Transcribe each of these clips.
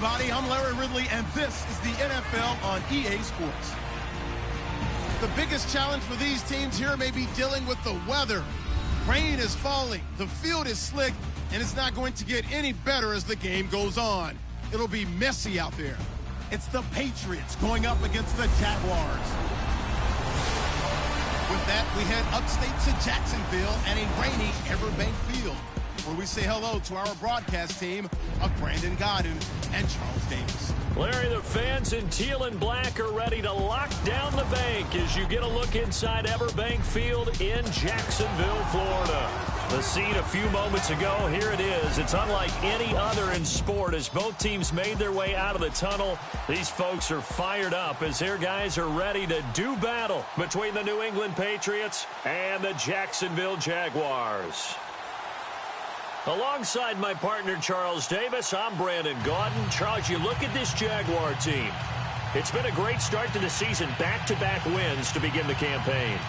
everybody. I'm Larry Ridley, and this is the NFL on EA Sports. The biggest challenge for these teams here may be dealing with the weather. Rain is falling, the field is slick, and it's not going to get any better as the game goes on. It'll be messy out there. It's the Patriots going up against the Jaguars. With that, we head upstate to Jacksonville and a rainy Everbank Field, where we say hello to our broadcast team of Brandon Godden and Charles Davis. Larry, the fans in teal and black are ready to lock down the bank as you get a look inside Everbank Field in Jacksonville, Florida. The scene a few moments ago, here it is. It's unlike any other in sport as both teams made their way out of the tunnel. These folks are fired up as their guys are ready to do battle between the New England Patriots and the Jacksonville Jaguars. Alongside my partner, Charles Davis, I'm Brandon Gaudin. Charles, you look at this Jaguar team. It's been a great start to the season, back-to-back wins to begin the campaign.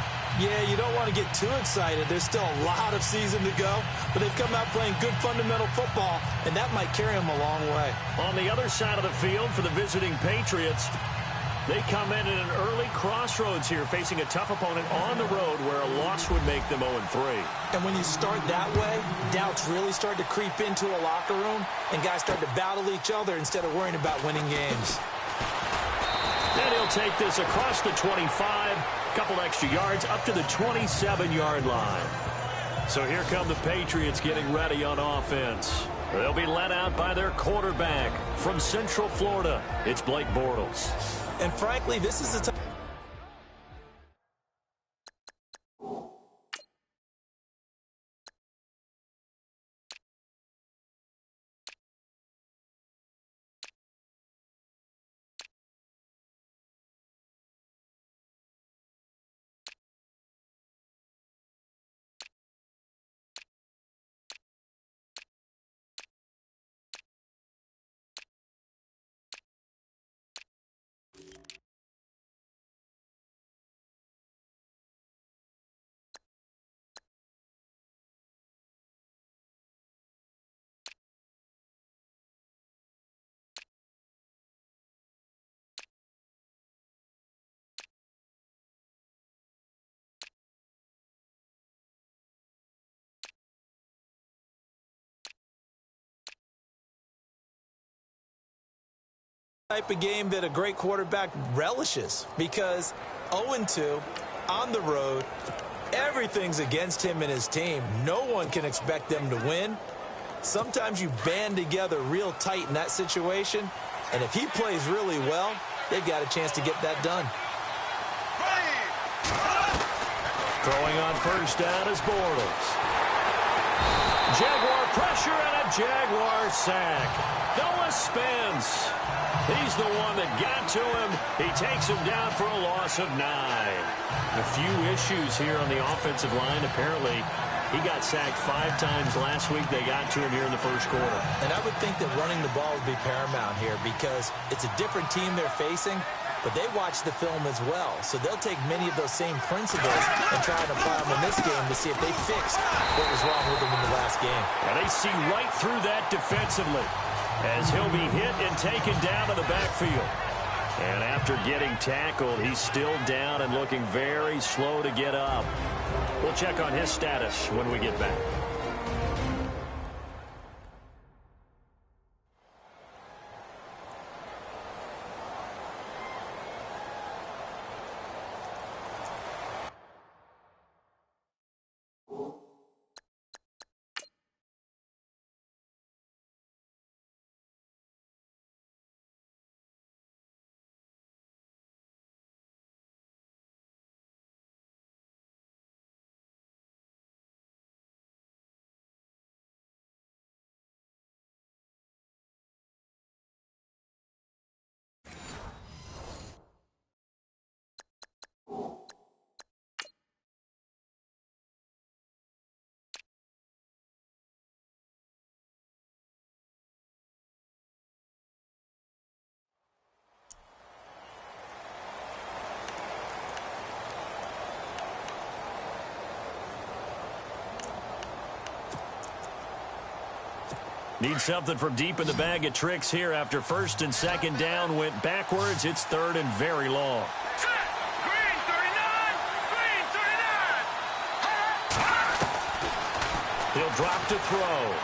Yeah, you don't want to get too excited. There's still a lot of season to go, but they've come out playing good fundamental football, and that might carry them a long way. On the other side of the field for the visiting Patriots, they come in at an early crossroads here, facing a tough opponent on the road where a loss would make them 0-3. And when you start that way, doubts really start to creep into a locker room, and guys start to battle each other instead of worrying about winning games. And he'll take this across the 25, couple extra yards, up to the 27-yard line. So here come the Patriots getting ready on offense. They'll be led out by their quarterback from Central Florida. It's Blake Bortles. And frankly, this is the time. Type of game that a great quarterback relishes, because 0-2 on the road, everything's against him and his team. No one can expect them to win. Sometimes you band together real tight in that situation, and if he plays really well, they've got a chance to get that done. Throwing on first down is Bortles. Jaguar pressure and a Jaguar sack. Noah Spence. He's the one that got to him. He takes him down for a loss of 9. A few issues here on the offensive line. Apparently, he got sacked 5 times last week. They got to him here in the first quarter. And I would think that running the ball would be paramount here because it's a different team they're facing, but they watch the film as well. So they'll take many of those same principles and try and apply them in this game to see if they fixed what was wrong with them in the last game. And they see right through that defensively, as he'll be hit and taken down to the backfield. And after getting tackled, he's still down and looking very slow to get up. We'll check on his status when we get back. Need something from deep in the bag of tricks here after first and second down went backwards. It's third and very long. Green 39! Green 39! He'll drop to throw.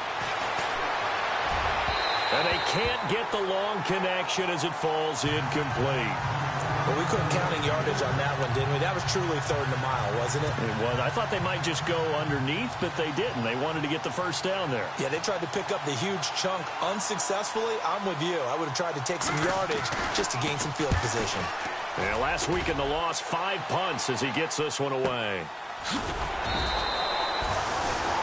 And they can't get the long connection as it falls incomplete. Well, we couldn't counting yardage on that one, didn't we? That was truly third and a mile, wasn't it? It was. I thought they might just go underneath, but they didn't. They wanted to get the first down there. Yeah, they tried to pick up the huge chunk unsuccessfully. I'm with you. I would have tried to take some yardage just to gain some field position. Yeah, last week in the loss, 5 punts as he gets this one away.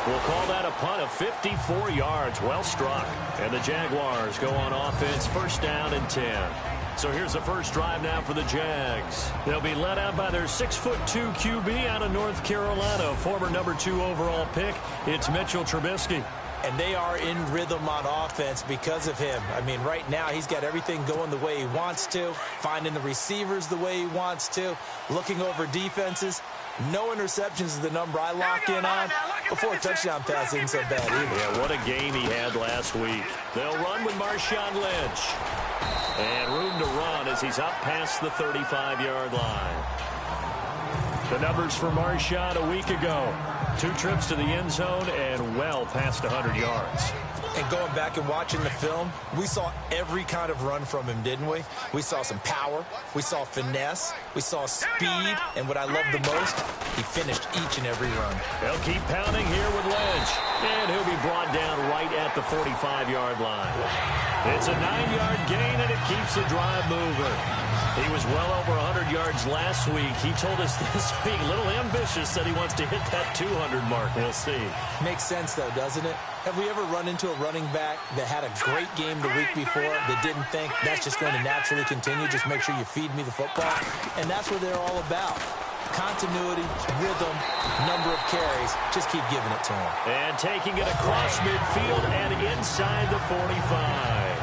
We'll call that a punt of 54 yards. Well struck. And the Jaguars go on offense, first down and 10. So here's the first drive now for the Jags. They'll be led out by their 6'2" QB out of North Carolina, former number 2 overall pick. It's Mitchell Trubisky. And they are in rhythm on offense because of him. I mean, right now he's got everything going the way he wants to, finding the receivers the way he wants to, looking over defenses. No interceptions is the number I lock in on. Before a touchdown pass isn't so bad either. Yeah, what a game he had last week. They'll run with Marshawn Lynch. And room to run as he's up past the 35-yard line. The numbers for Marshawn a week ago. 2 trips to the end zone and well past 100 yards. And going back and watching the film, we saw every kind of run from him, didn't we? We saw some power. We saw finesse. We saw speed. And what I love the most, he finished each and every run. They'll keep pounding here with Lynch. And he'll be brought down right at the 45-yard line. It's a 9-yard gain, and it keeps the drive moving. He was well over 100 yards last week. He told us this week, a little ambitious, that he wants to hit that 200 mark. We'll see. Makes sense, though, doesn't it? Have we ever run into a running back that had a great game the week before that didn't think that's just going to naturally continue? Just make sure you feed me the football. And that's what they're all about. Continuity, rhythm, number of carries. Just keep giving it to him. And taking it across midfield and inside the 45.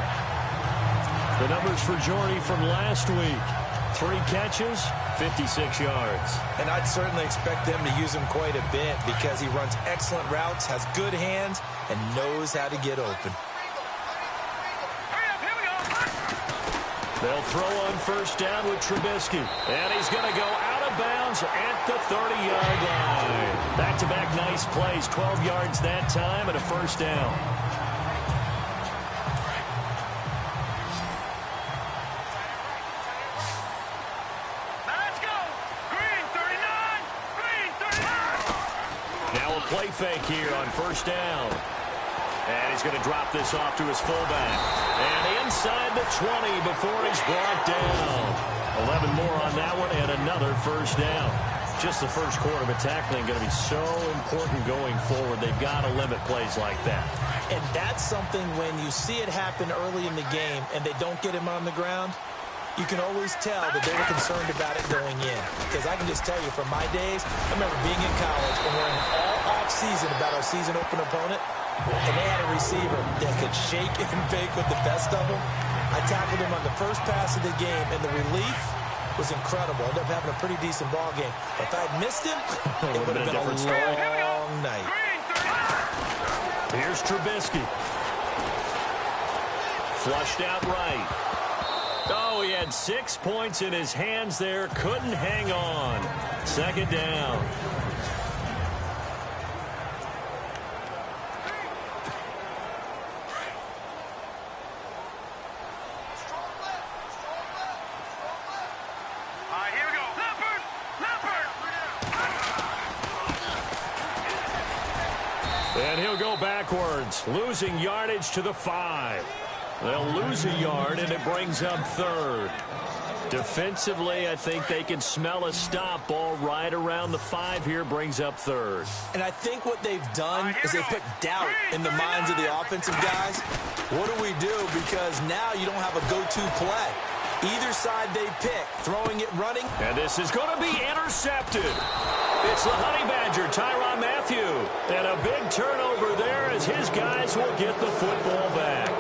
The numbers for Jordy from last week. 3 catches, 56 yards. And I'd certainly expect them to use him quite a bit because he runs excellent routes, has good hands, and knows how to get open. They'll throw on first down with Trubisky. And he's going to go out of bounds at the 30-yard line. Back-to-back nice plays, 12 yards that time and a first down. Play fake here on first down. And he's going to drop this off to his fullback. And inside the 20 before he's brought down. 11 more on that one and another first down. Just the first quarter, but tackling going to be so important going forward. They've got to limit plays like that. And that's something when you see it happen early in the game and they don't get him on the ground, you can always tell that they were concerned about it going in. Because I can just tell you from my days, I remember being in college and worrying all off-season about our season open opponent, and they had a receiver that could shake and bake with the best of them. I tackled him on the first pass of the game, and the relief was incredible. Ended up having a pretty decent ball game. But if I had missed him, it would have been a long night. Here's Trubisky. Flushed out right. Oh, he had 6 points in his hands there. Couldn't hang on. Second down. Here we go. And he'll go backwards, losing yardage to the 5. They'll lose a yard, and it brings up third. Defensively, I think they can smell a stop. Ball right around the 5 here, brings up third. And I think what they've done is they put doubt in the minds of the offensive guys. What do we do? Because now you don't have a go-to play. Either side they pick, throwing it, running. And this is going to be intercepted. It's the Honey Badger, Tyrann Mathieu. And a big turnover there as his guys will get the football back.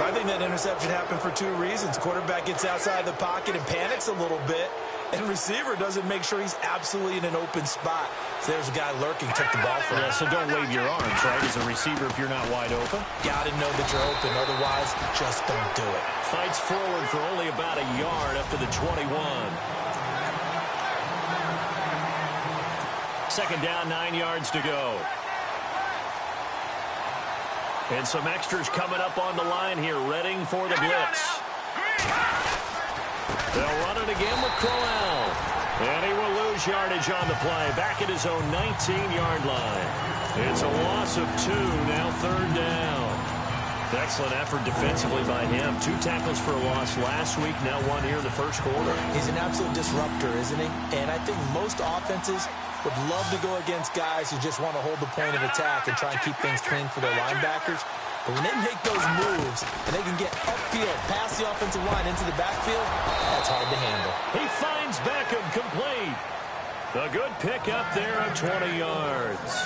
I think that interception happened for 2 reasons. Quarterback gets outside the pocket and panics a little bit. And receiver doesn't make sure he's absolutely in an open spot. So there's a guy lurking, took the ball from him. Yeah, so don't wave your arms, right, as a receiver if you're not wide open. Got to know that you're open. Otherwise, just don't do it. Fights forward for only about a yard up to the 21. Second down, 9 yards to go. And some extras coming up on the line here, readying for the blitz. They'll run it again with Crowell. And he will lose yardage on the play, back at his own 19-yard line. It's a loss of 2, now third down. Excellent effort defensively by him. 2 tackles for a loss last week, now 1 here in the first quarter. He's an absolute disruptor, isn't he? And I think most offenses would love to go against guys who just want to hold the point of attack and try and keep things clean for their linebackers. But when they make those moves and they can get upfield, past the offensive line into the backfield, that's hard to handle. He finds Beckham complete. A good pickup there at 20 yards.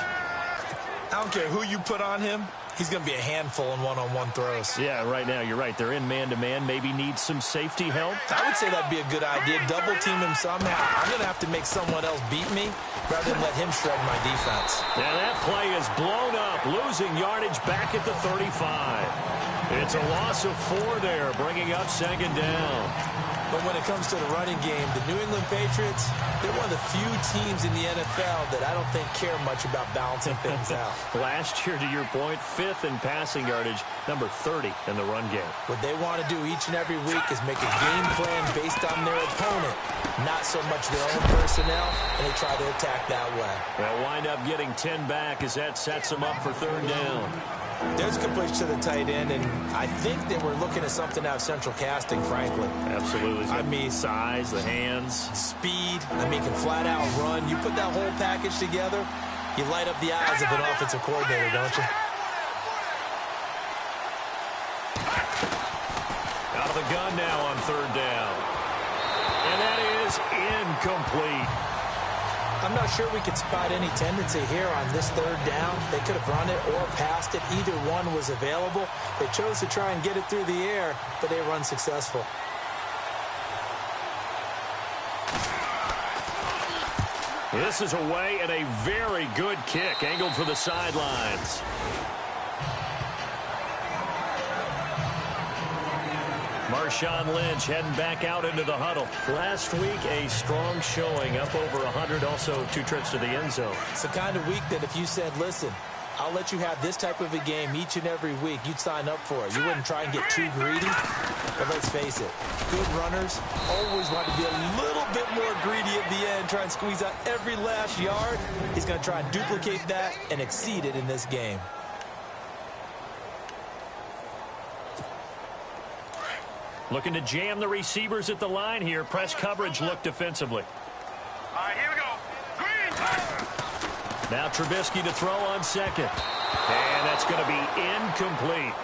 I don't care who you put on him. He's going to be a handful in one-on-one throws. Yeah, right now, you're right. They're in man-to-man. Maybe needs some safety help. I would say that'd be a good idea. Double-team him somehow. I'm going to have to make someone else beat me rather than let him shred my defense. Now that play is blown up, losing yardage back at the 35. It's a loss of 4 there, bringing up second down. But when it comes to the running game, the New England Patriots, they're one of the few teams in the NFL that I don't think care much about balancing things out. Last year, to your point, 5th in passing yardage, number 30 in the run game. What they want to do each and every week is make a game plan based on their opponent, not so much their own personnel, and they try to attack that way. They'll wind up getting 10 back as that sets them up for third down. There's a good push to the tight end, and I think that we're looking at something out of central casting, frankly. Absolutely. I mean, size, the hands. Speed. I mean, can flat out run. You put that whole package together, you light up the eyes of an offensive coordinator, don't you? Out of the gun now on third down. And that is incomplete. I'm not sure we could spot any tendency here on this third down. They could have run it or passed it. Either one was available. They chose to try and get it through the air, but they were unsuccessful. This is away and a very good kick, angled for the sidelines. Marshawn Lynch heading back out into the huddle. Last week, a strong showing, up over 100, also 2 trips to the end zone. It's the kind of week that if you said, listen, I'll let you have this type of a game each and every week, you'd sign up for it. You wouldn't try and get too greedy. But let's face it, good runners always want to be a little bit more greedy at the end, try and squeeze out every last yard. He's going to try and duplicate that and exceed it in this game. Looking to jam the receivers at the line here. Press coverage look defensively. All right, here we go. Green. Now Trubisky to throw on second. And that's going to be incomplete.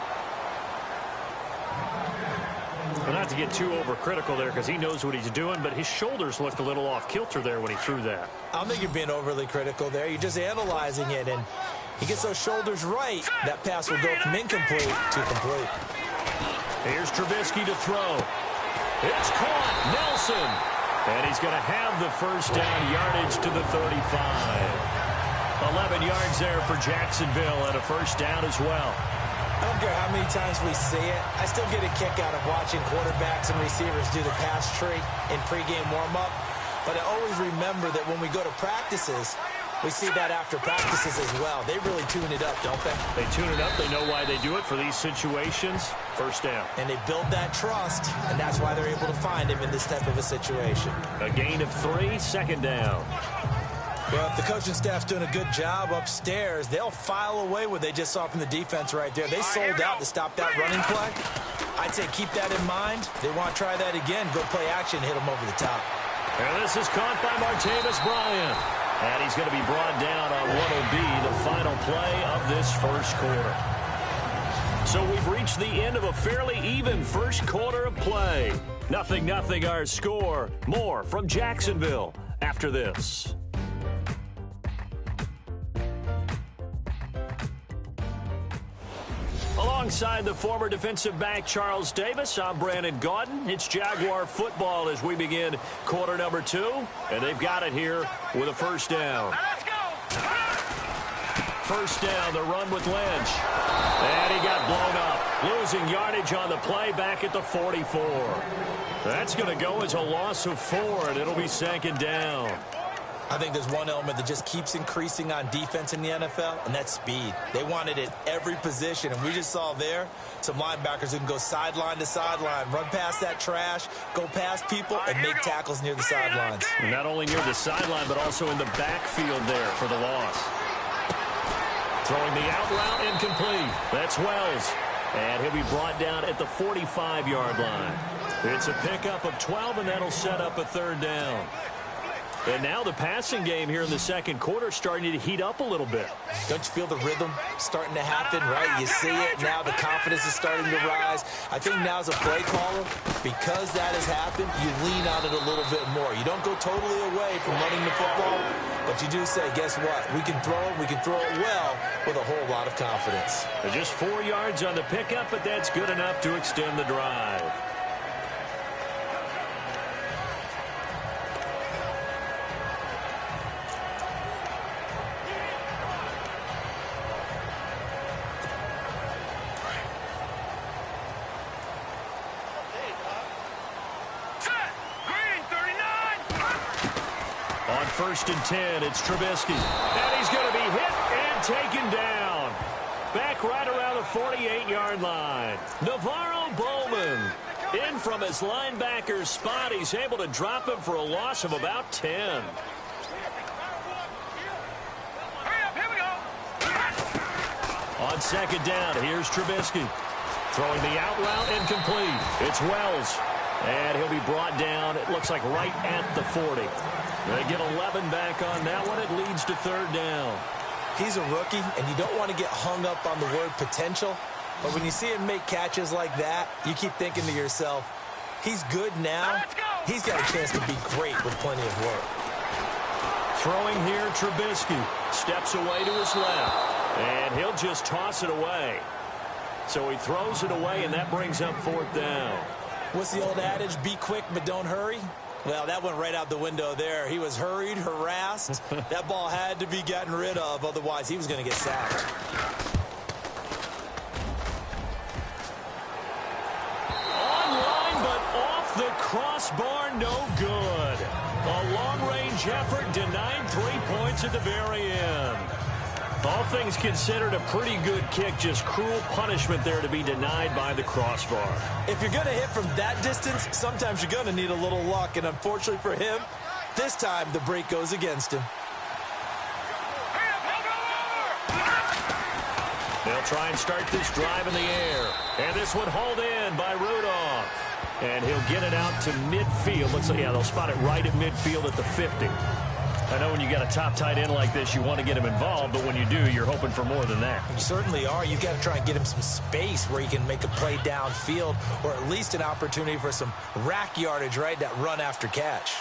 Well, not to get too overcritical there because he knows what he's doing, but his shoulders looked a little off kilter there when he threw that. I don't think you're being overly critical there. You're just analyzing it, and he gets those shoulders right. That pass will go from incomplete to complete. Here's Trubisky to throw. It's caught. Nelson. And he's going to have the first down, yardage to the 35. 11 yards there for Jacksonville and a first down as well. I don't care how many times we see it. I still get a kick out of watching quarterbacks and receivers do the pass tree in pregame warm-up. But I always remember that when we go to practices, we see that after practices as well. They really tune it up, don't they? They tune it up. They know why they do it for these situations. First down. And they build that trust, and that's why they're able to find him in this type of a situation. A gain of 3, second down. Well, if the coaching staff's doing a good job upstairs, they'll file away what they just saw from the defense right there. They sold out to stop that running play. I'd say keep that in mind. They want to try that again. Go play action, hit them over the top. And this is caught by Martavis Bryant. And he's going to be brought down on what will be the final play of this first quarter. So we've reached the end of a fairly even first quarter of play. 0-0 our score. More from Jacksonville after this. Alongside the former defensive back Charles Davis, I'm Brandon Gaudin. It's Jaguar football as we begin quarter number 2. And they've got it here with a first down. Let's go. First down, the run with Lynch. And he got blown up. Losing yardage on the play back at the 44. That's going to go as a loss of 4, and it'll be second down. I think there's one element that just keeps increasing on defense in the NFL, and that's speed. They want it at every position, and we just saw there some linebackers who can go sideline to sideline, run past that trash, go past people, and make tackles near the sidelines. Not only near the sideline, but also in the backfield there for the loss. Throwing the out route incomplete. That's Wells. And he'll be brought down at the 45-yard line. It's a pickup of 12, and that'll set up a third down. And now the passing game here in the second quarter starting to heat up a little bit. Don't you feel the rhythm starting to happen, right? You see it. Now the confidence is starting to rise. I think now as a play caller, because that has happened, you lean on it a little bit more. You don't go totally away from running the football, but you do say, guess what? We can throw it. We can throw it well with a whole lot of confidence. Just 4 yards on the pickup, but that's good enough to extend the drive. First and 10, it's Trubisky. And he's going to be hit and taken down. Back right around the 48-yard line. Navarro Bowman in from his linebacker spot. He's able to drop him for a loss of about 10. Hurry up, here we go. On second down, here's Trubisky. Throwing the out route incomplete. It's Wells. And he'll be brought down, it looks like right at the 40. They get 11 back on that one. It leads to third down. He's a rookie, and you don't want to get hung up on the word potential. But when you see him make catches like that, you keep thinking to yourself, he's good now. He's got a chance to be great with plenty of work. Throwing here, Trubisky. Steps away to his left. And he'll just toss it away. So he throws it away, and that brings up fourth down. What's the old adage? Be quick, but don't hurry. Well, that went right out the window there. He was hurried, harassed. That ball had to be gotten rid of. Otherwise, he was going to get sacked. Online, but off the crossbar, no good. A long-range effort denied 3 points at the very end. All things considered, a pretty good kick. Just cruel punishment there to be denied by the crossbar. If you're going to hit from that distance, sometimes you're going to need a little luck. And unfortunately for him, this time the break goes against him. They'll try and start this drive in the air. And this one hauled in by Rudolph. And he'll get it out to midfield. Looks like, yeah, they'll spot it right at midfield at the 50. I know when you got a top tight end like this, you want to get him involved, but when you do, you're hoping for more than that. You certainly are. You've got to try and get him some space where he can make a play downfield, or at least an opportunity for some rack yardage, right? That run after catch.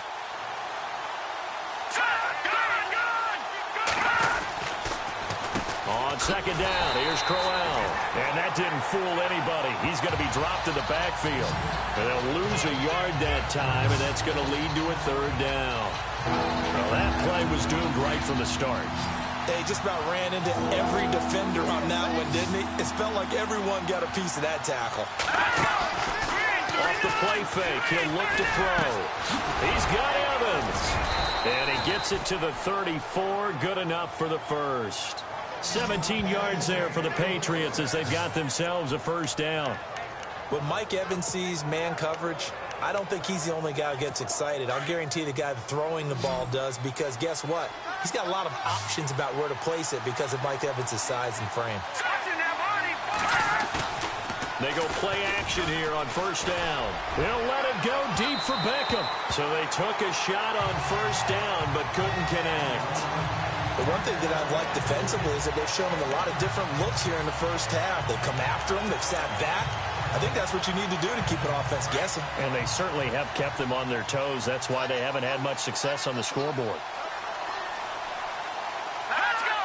On second down, here's Crowell. And that didn't fool anybody. He's going to be dropped to the backfield. And they'll lose a yard that time, and that's going to lead to a third down. Well, that play was doomed right from the start. They just about ran into every defender on that one, didn't he? It felt like everyone got a piece of that tackle. Off the play fake, he'll look to throw. He's got Evans. And he gets it to the 34. Good enough for the first. 17 yards there for the Patriots as they've got themselves a first down. When Mike Evans sees man coverage, I don't think he's the only guy who gets excited. I'll guarantee the guy throwing the ball does, because guess what? He's got a lot of options about where to place it because of Mike Evans' size and frame. They go play action here on first down. They'll let it go deep for Beckham. So they took a shot on first down but couldn't connect. The one thing that I've liked defensively is that they've shown him a lot of different looks here in the first half. They've come after him. They've sat back. I think that's what you need to do to keep an offense guessing. And they certainly have kept them on their toes. That's why they haven't had much success on the scoreboard. Let's go!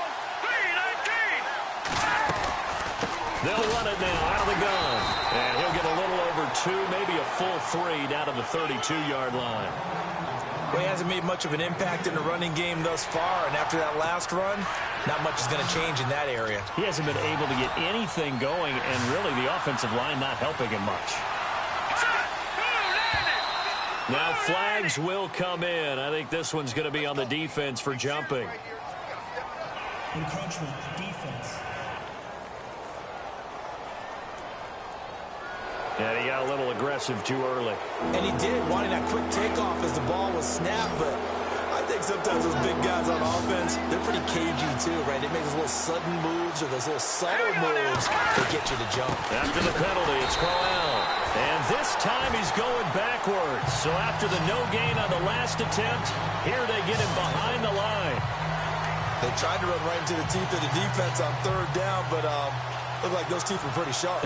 3-19! They'll run it now out of the gun. And he'll get a little over 2, maybe a full 3 down to the 32-yard line. Well, he hasn't made much of an impact in the running game thus far, and after that last run, not much is going to change in that area. He hasn't been able to get anything going, and really the offensive line not helping him much. Now flags will come in. I think this one's going to be on the defense for jumping. Encroachment, defense. And he got a little aggressive too early. And he did, wanting that quick takeoff as the ball was snapped, but I think sometimes those big guys on offense, they're pretty cagey too, right? They make those little sudden moves or those little subtle moves that get you to jump. After the penalty, it's called out. And this time he's going backwards. So after the no gain on the last attempt, here they get him behind the line. They tried to run right into the teeth of the defense on third down, but looked like those teeth were pretty sharp.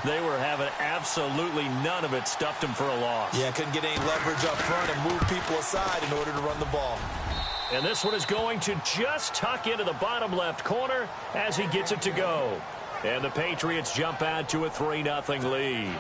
They were having absolutely none of it. Stuffed him for a loss. Yeah, couldn't get any leverage up front and move people aside in order to run the ball. And this one is going to just tuck into the bottom left corner as he gets it to go. And the Patriots jump out to a 3-0 lead.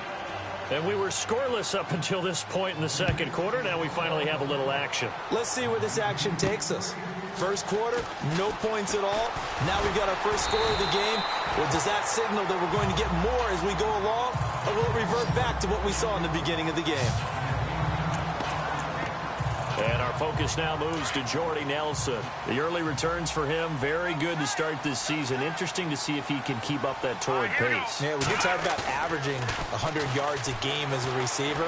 And we were scoreless up until this point in the second quarter. Now we finally have a little action. Let's see where this action takes us. First quarter, no points at all. Now we've got our first score of the game. Well, does that signal that we're going to get more as we go along? Or will it revert back to what we saw in the beginning of the game? And our focus now moves to Jordy Nelson. The early returns for him, very good to start this season. Interesting to see if he can keep up that torrid pace. Yeah, when you talk about averaging 100 yards a game as a receiver,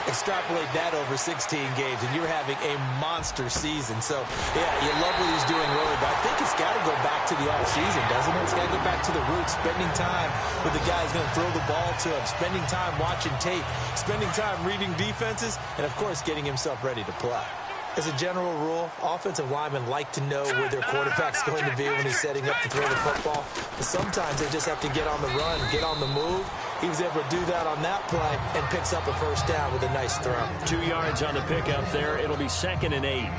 extrapolate that over 16 games, and you're having a monster season. So, yeah, you love what he's doing early, but I think it's got to go back to the offseason, doesn't it? It's got to go back to the roots, spending time with the guy who's going to throw the ball to him, spending time watching tape, spending time reading defenses, and, of course, getting himself ready to play. As a general rule, offensive linemen like to know where their quarterback's going to be when he's setting up to throw the football. But sometimes they just have to get on the run, get on the move. He was able to do that on that play and picks up a first down with a nice throw. 2 yards on the pickup there. It'll be 2nd and 8.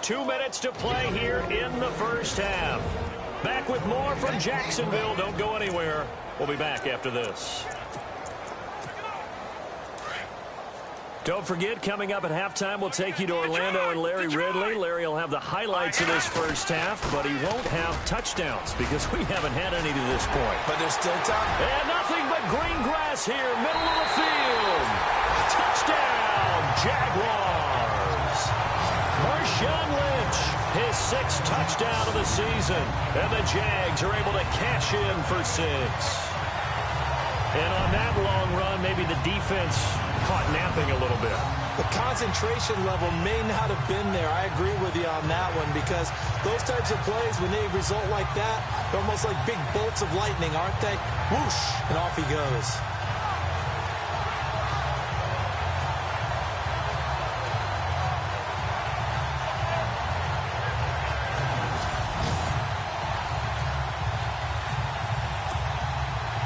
2 minutes to play here in the first half. Back with more from Jacksonville. Don't go anywhere. We'll be back after this. Don't forget, coming up at halftime, we'll take you to Orlando and Larry Ridley. Larry will have the highlights of this first half, but he won't have touchdowns because we haven't had any to this point. But there's still time. And nothing but green grass here, middle of the field. Touchdown, Jaguars. Marshawn Lynch, his 6th touchdown of the season. And the Jags are able to cash in for 6. And on that long run, maybe the defense caught napping a little bit. The concentration level may not have been there. I agree with you on that one because those types of plays, when they result like that, they're almost like big bolts of lightning, aren't they? Whoosh, and off he goes.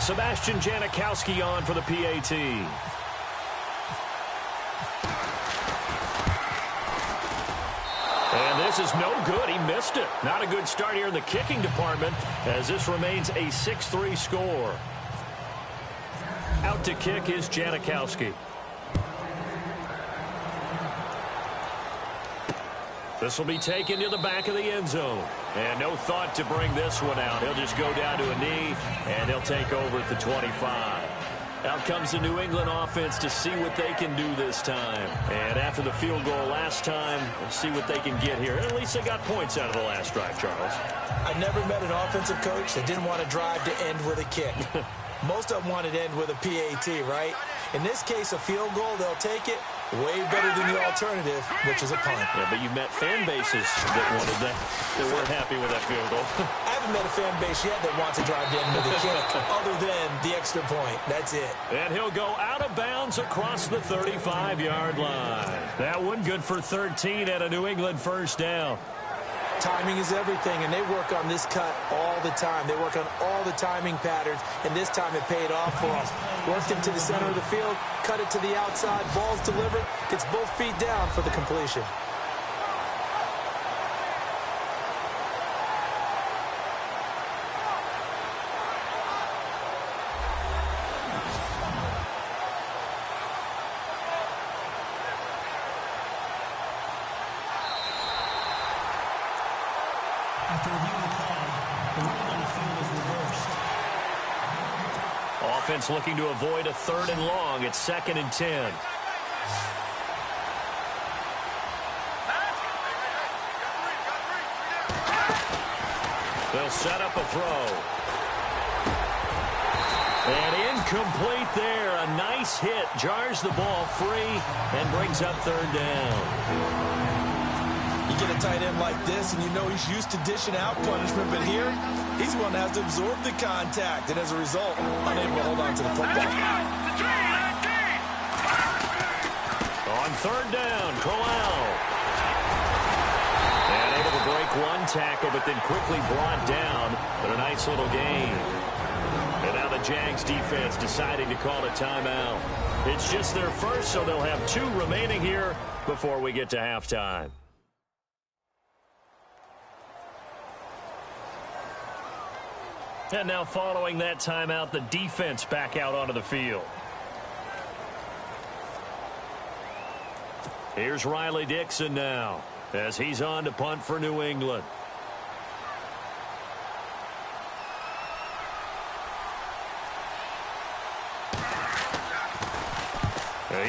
Sebastian Janikowski on for the PAT. And this is no good. He missed it. Not a good start here in the kicking department as this remains a 6-3 score. Out to kick is Janikowski. This will be taken to the back of the end zone. And no thought to bring this one out. He'll just go down to a knee, and they'll take over at the 25. Out comes the New England offense to see what they can do this time. And after the field goal last time, we'll see what they can get here. At least they got points out of the last drive, Charles. I never met an offensive coach that didn't want to drive to end with a kick. Most of them wanted to end with a PAT, right? In this case, a field goal, they'll take it. Way better than the alternative, which is a punt. Yeah, but you've met fan bases that wanted that weren't happy with that field goal. I haven't met a fan base yet that wants to drive in with a kick other than the extra point. That's it. And he'll go out of bounds across the 35-yard line. That one good for 13 at a New England first down. Timing is everything, and they work on this cut all the time. They work on all the timing patterns, and this time it paid off for us. Worked him to the center of the field, cut it to the outside, ball's delivered, gets both feet down for the completion. After reviewing the call, the rule on the field is reversed. Offense looking to avoid a 3rd and long. It's 2nd and 10. They'll set up a throw. And incomplete there. A nice hit. Jars the ball free and brings up 3rd down. You get a tight end like this, and you know he's used to dishing out punishment, but here, he's one that has to absorb the contact, and as a result, unable to hold on to the football. On 3rd down, Corral. And able to break one tackle, but then quickly brought down, but a nice little gain. And now the Jags defense deciding to call a timeout. It's just their first, so they'll have 2 remaining here before we get to halftime. And now following that timeout, the defense back out onto the field. Here's Riley Dixon now as he's on to punt for New England.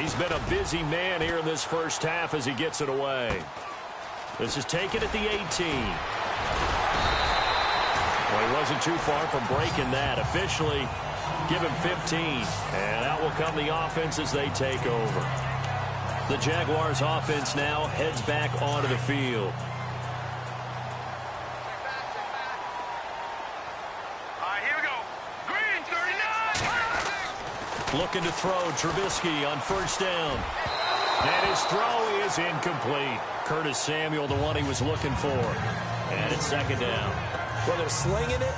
He's been a busy man here in this first half as he gets it away. This is taken at the 18. Well, he wasn't too far from breaking that. Officially, give him 15. And out will come the offense as they take over. The Jaguars offense now heads back onto the field. All right, here we go. Green, 39. Looking to throw Trubisky on 1st down. And his throw is incomplete. Curtis Samuel, the one he was looking for. And it's 2nd down. Well, they're slinging it,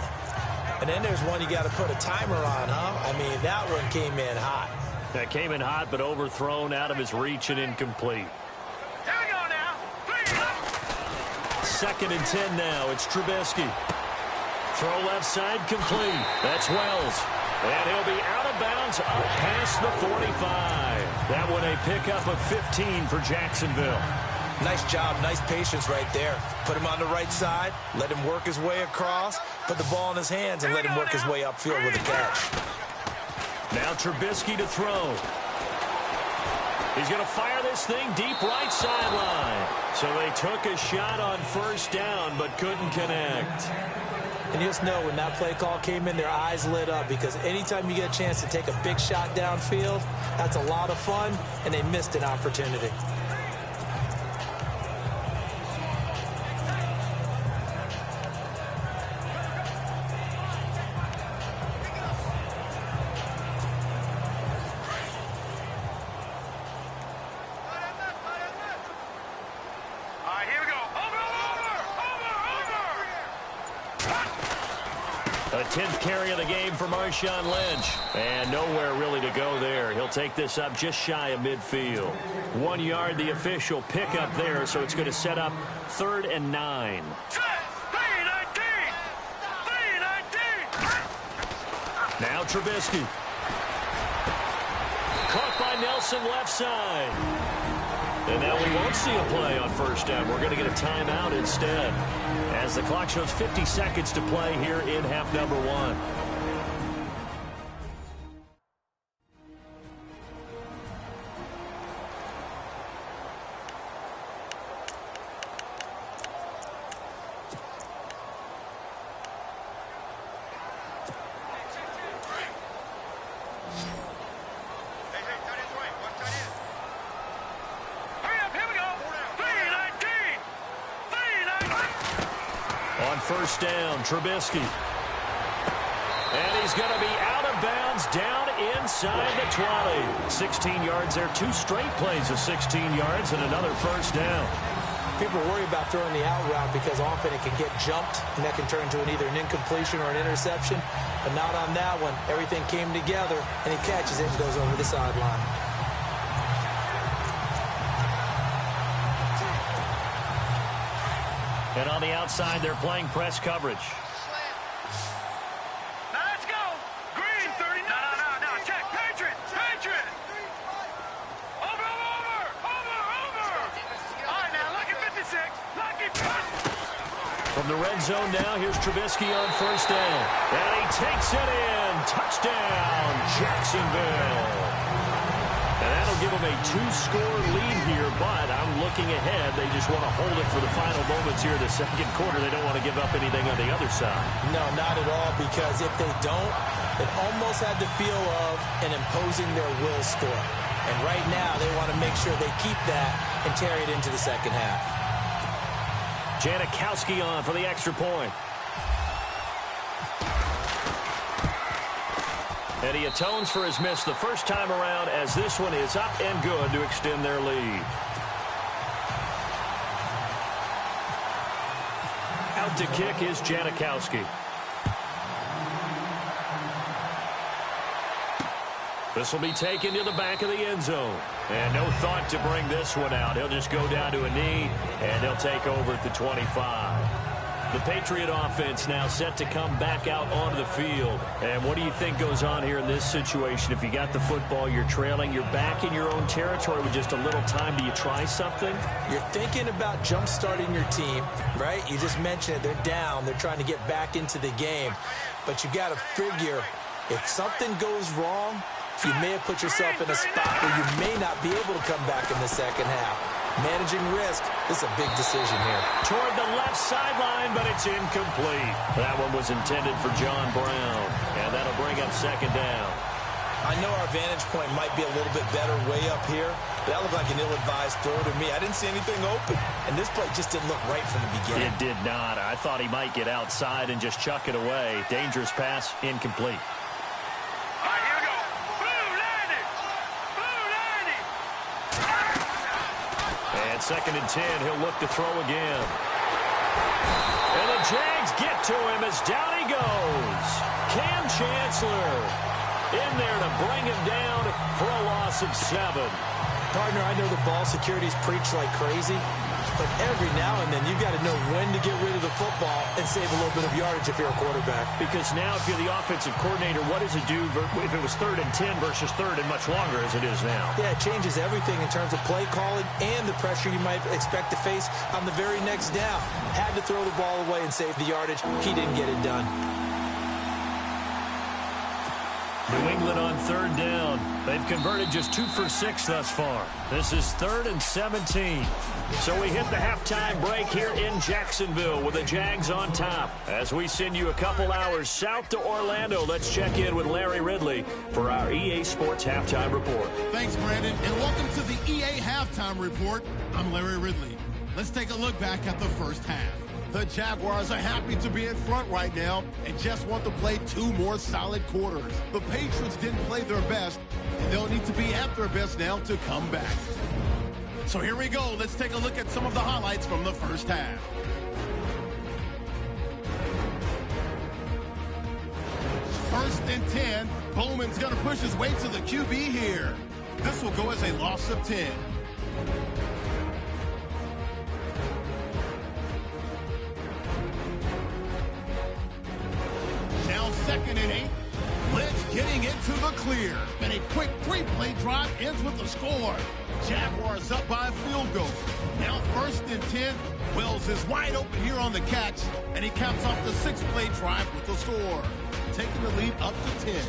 and then there's one you got to put a timer on, huh? I mean, that one came in hot. That came in hot, but overthrown out of his reach and incomplete. Here we go now. 3. 2nd and 10 now. It's Trubisky. Throw left side complete. That's Wells. And he'll be out of bounds up past the 45. That one a pickup of 15 for Jacksonville. Nice job, nice patience right there. Put him on the right side, let him work his way across, put the ball in his hands, and let him work his way upfield with a catch. Now Trubisky to throw. He's going to fire this thing deep right sideline. So they took a shot on 1st down, but couldn't connect. And you just know when that play call came in, their eyes lit up, because anytime you get a chance to take a big shot downfield, that's a lot of fun, and they missed an opportunity. A 10th carry of the game for Marshawn Lynch. And nowhere really to go there. He'll take this up just shy of midfield. 1 yard, the official pickup there, so it's going to set up 3rd and 9. Now Trubisky. Caught by Nelson left side. And now we won't see a play on 1st down. We're going to get a timeout instead, as the clock shows 50 seconds to play here in half number 1. On 1st down, Trubisky. And he's going to be out of bounds down inside the 20. 16 yards there. 2 straight plays of 16 yards and another 1st down. People worry about throwing the out route because often it can get jumped, and that can turn into either an incompletion or an interception. But not on that one. Everything came together, and he catches it and goes over the sideline. And on the outside, they're playing press coverage. Now let's go. Green, 30. No. Check. Patriot. Over. All right, now, lucky 56. Lucky. From the red zone now, here's Trubisky on 1st down. And he takes it in. Touchdown, Jacksonville. And that'll give them a 2-score lead here, but I'm looking ahead. They just want to hold it for the final moments here in the 2nd quarter. They don't want to give up anything on the other side. No, not at all, because if they don't, it almost had the feel of an imposing their will score. And right now, they want to make sure they keep that and carry it into the 2nd half. Janikowski on for the extra point. And he atones for his miss the first time around, as this one is up and good to extend their lead. Out to kick is Janikowski. This will be taken to the back of the end zone. And no thought to bring this one out. He'll just go down to a knee, and he'll take over at the 25. The Patriot offense now set to come back out onto the field. And what do you think goes on here in this situation? If you got the football, you're trailing, you're back in your own territory with just a little time. Do you try something? You're thinking about jump-starting your team, right? You just mentioned it. They're down. They're trying to get back into the game. But you got to figure, if something goes wrong, you may have put yourself in a spot where you may not be able to come back in the 2nd half. Managing risk, this is a big decision here. Toward the left sideline, but it's incomplete. That one was intended for John Brown, and that'll bring up 2nd down. I know our vantage point might be a little bit better way up here, but that looked like an ill-advised throw to me. I didn't see anything open, and this play just didn't look right from the beginning. It did not. I thought he might get outside and just chuck it away. Dangerous pass, incomplete. All right, here we go. Blue 90. And 2nd and 10, he'll look to throw again. And the Jags get to him as down he goes. Cam Chancellor in there to bring him down for a loss of 7. Partner, I know the ball security's preached like crazy, but every now and then you've got to know when to get rid of the football and save a little bit of yardage if you're a quarterback. Because now if you're the offensive coordinator, what does it do if it was 3rd and 10 versus 3rd and much longer as it is now? Yeah, it changes everything in terms of play calling and the pressure you might expect to face on the very next down. Had to throw the ball away and save the yardage. He didn't get it done. New England on 3rd down. They've converted just 2 for 6 thus far. This is 3rd and 17. So we hit the halftime break here in Jacksonville with the Jags on top. As we send you a couple hours south to Orlando, let's check in with Larry Ridley for our EA Sports Halftime Report. Thanks, Brandon, and welcome to the EA Halftime Report. I'm Larry Ridley. Let's take a look back at the first half. The Jaguars are happy to be in front right now and just want to play 2 more solid quarters. The Patriots didn't play their best, and they'll need to be at their best now to come back. So here we go. Let's take a look at some of the highlights from the first half. First and 10. Bowman's going to push his way to the QB here. This will go as a loss of 10. Now 2nd and 8. Blitz getting into the clear. And a quick 3-play drive ends with a score. Jaguars up by a field goal. Now 1st and 10. Wells is wide open here on the catch. And he caps off the 6-play drive with a score. Taking the lead up to 10.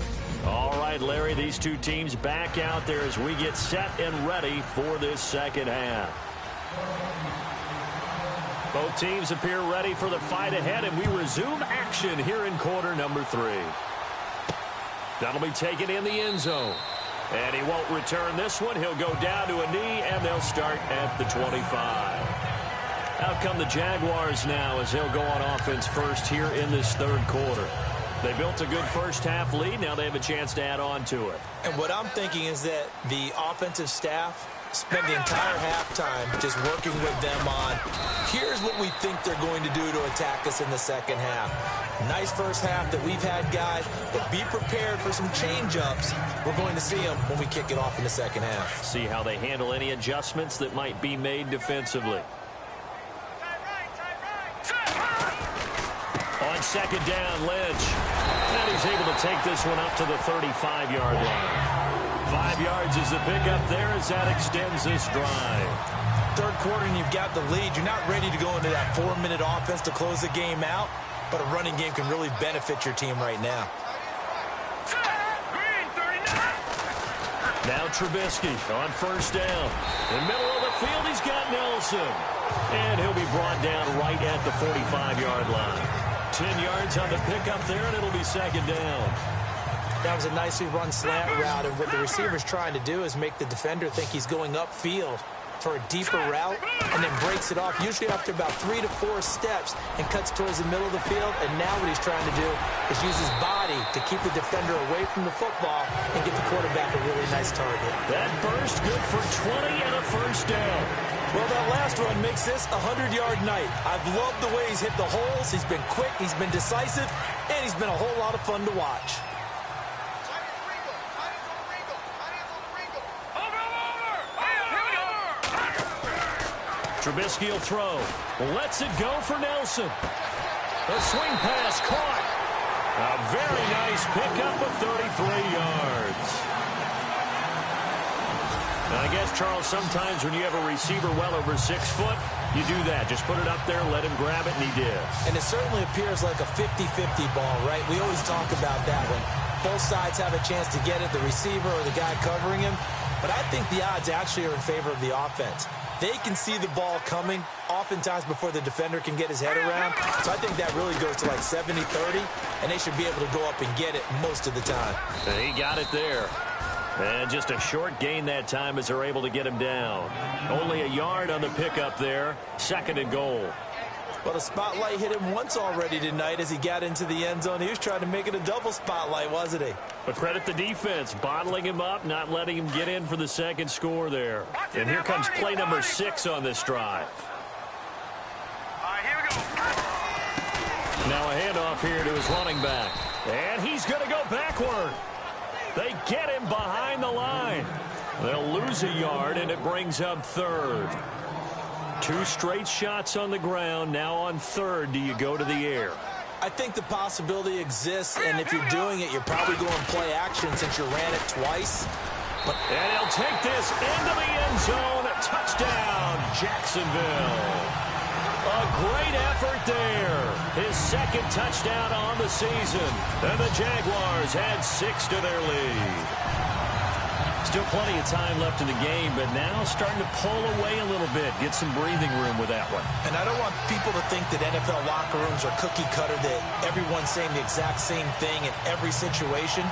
All right, Larry, these two teams back out there as we get set and ready for this second half. Both teams appear ready for the fight ahead, and we resume action here in quarter number 3. That'll be taken in the end zone. And he won't return this one. He'll go down to a knee, and they'll start at the 25. Out come the Jaguars now as they'll go on offense first here in this 3rd quarter. They built a good first half lead. Now they have a chance to add on to it. And what I'm thinking is that the offensive staff spend the entire halftime just working with them on, here's what we think they're going to do to attack us in the second half. Nice first half that we've had, guys, but be prepared for some change-ups. We're going to see them when we kick it off in the second half. See how they handle any adjustments that might be made defensively. On 2nd down, Lynch. And he's able to take this one up to the 35-yard line. 5 yards is the pickup there as that extends this drive. 3rd quarter and you've got the lead. You're not ready to go into that 4-minute offense to close the game out, but a running game can really benefit your team right now. Now Trubisky on 1st down. In the middle of the field, he's got Nelson. And he'll be brought down right at the 45-yard line. 10 yards on the pickup there, and it'll be 2nd down. That was a nicely run slant route, and what the receiver's trying to do is make the defender think he's going upfield for a deeper route, and then breaks it off, usually after about 3 to 4 steps, and cuts towards the middle of the field. And now what he's trying to do is use his body to keep the defender away from the football and get the quarterback a really nice target. That burst good for 20 and a 1st down. Well, that last run makes this a 100-yard night. I've loved the way he's hit the holes. He's been quick, he's been decisive, and he's been a whole lot of fun to watch. Trubisky will throw. Lets it go for Nelson. The swing pass caught. A very nice pickup of 33 yards. I guess, Charles, sometimes when you have a receiver well over 6 foot, you do that. Just put it up there, let him grab it, and he did. And it certainly appears like a 50-50 ball, right? We always talk about that when both sides have a chance to get it, the receiver or the guy covering him. But I think the odds actually are in favor of the offense. They can see the ball coming oftentimes before the defender can get his head around. So I think that really goes to like 70-30, and they should be able to go up and get it most of the time. He got it there. And just a short gain that time as they're able to get him down. Only a yard on the pickup there. 2nd and goal. Well, the spotlight hit him once already tonight as he got into the end zone. He was trying to make it a double spotlight, wasn't he? But credit the defense, bottling him up, not letting him get in for the 2nd score there. And here comes play number 6 on this drive. All right, here we go. Now a handoff here to his running back. And he's going to go backward. They get him behind the line. They'll lose a yard, and it brings up third. 2 straight shots on the ground. Now on third, do you go to the air? I think the possibility exists, and if you're doing it, you're probably going play action since you ran it twice. And he'll take this into the end zone. A touchdown, Jacksonville. A great effort there. His second touchdown on the season. And the Jaguars add 6 to their lead. Still plenty of time left in the game, but now starting to pull away a little bit. Get some breathing room with that one. And I don't want people to think that NFL locker rooms are cookie cutter, that everyone's saying the exact same thing in every situation.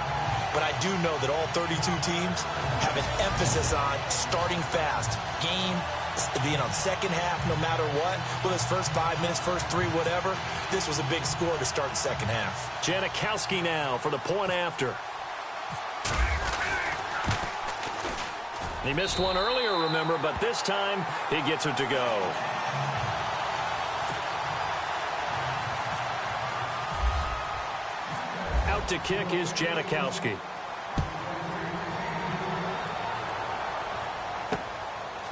But I do know that all 32 teams have an emphasis on starting fast. Game being on second half no matter what. Well, his first 5 minutes, first 3, whatever. This was a big score to start the second half. Janikowski now for the point after. He missed one earlier, remember, but this time he gets it to go. Out to kick is Janikowski.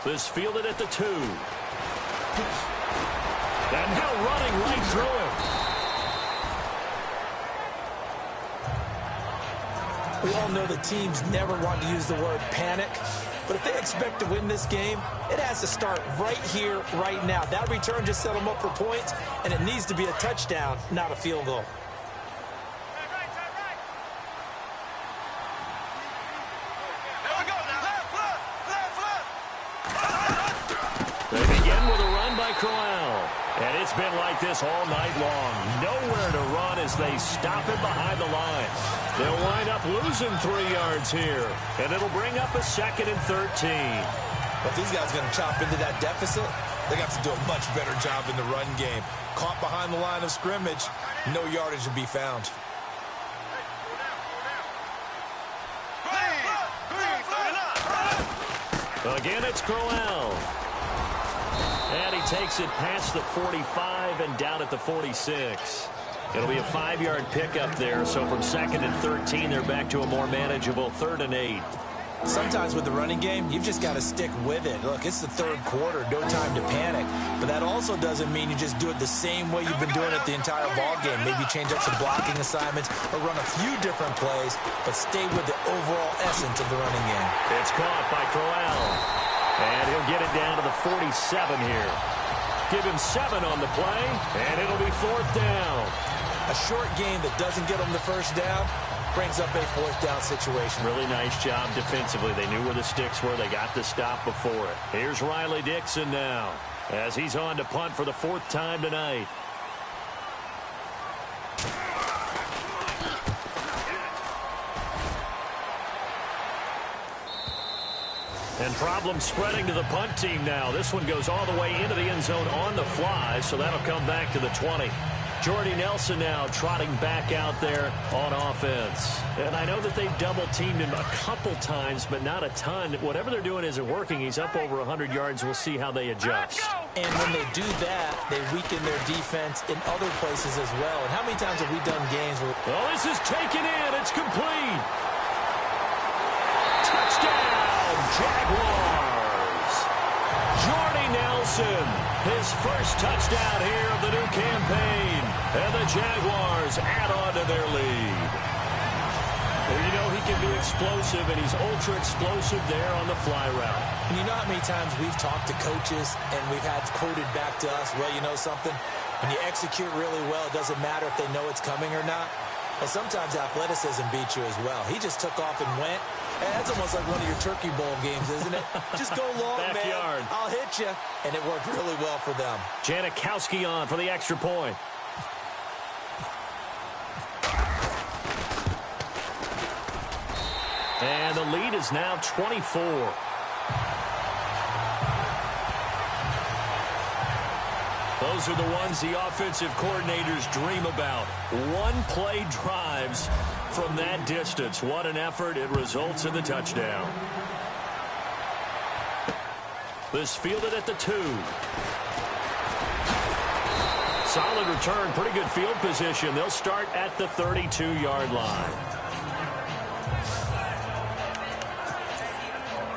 This fielded at the 2. And now running right through him. We all know the teams never want to use the word panic, but if they expect to win this game, it has to start right here, right now. That return just set them up for points, and it needs to be a touchdown, not a field goal. They begin with a run by Crowell. And it's been like this all night long. Nowhere to run as they stop him behind the line. They'll wind up losing 3 yards here. And it'll bring up a 2nd and 13. But these guys are going to chop into that deficit. They got to do a much better job in the run game. Caught behind the line of scrimmage, no yardage to be found. Again, it's Crowell. And he takes it past the 45 and down at the 46. It'll be a 5-yard pickup there. So from 2nd and 13, they're back to a more manageable 3rd and 8. Sometimes with the running game, you've just got to stick with it. Look, it's the 3rd quarter, no time to panic. But that also doesn't mean you just do it the same way you've been doing it the entire ball game. Maybe change up some blocking assignments or run a few different plays, but stay with the overall essence of the running game. It's caught by Crowell. And he'll get it down to the 47 here. Give him 7 on the play, and it'll be 4th down. A short game that doesn't get them the first down brings up a 4th down situation. Really nice job defensively. They knew where the sticks were. They got the stop before it. Here's Riley Dixon now as he's on to punt for the 4th time tonight. And problem spreading to the punt team now. This one goes all the way into the end zone on the fly, so that'll come back to the 20. Jordy Nelson now trotting back out there on offense. And I know that they've double-teamed him a couple times, but not a ton. Whatever they're doing isn't working. He's up over 100 yards. We'll see how they adjust. And when they do that, they weaken their defense in other places as well. And how many times have we done games where... Oh, this is taken in. It's complete. Touchdown, Jaguars. Jordy Nelson, his first touchdown here of the new campaign. And the Jaguars add on to their lead. Well, you know he can be explosive, and he's ultra-explosive there on the fly route. And you know how many times we've talked to coaches, and we've had quoted back to us, well, you know something? When you execute really well, it doesn't matter if they know it's coming or not. Well, sometimes athleticism beats you as well. He just took off and went. And that's almost like one of your Turkey Bowl games, isn't it? Just go long, Backyard. man. I'll hit you. And it worked really well for them. Janikowski on for the extra point. And the lead is now 24. Those are the ones the offensive coordinators dream about. One-play drives from that distance. What an effort. It results in the touchdown. This fielded at the 2. Solid return. Pretty good field position. They'll start at the 32-yard line.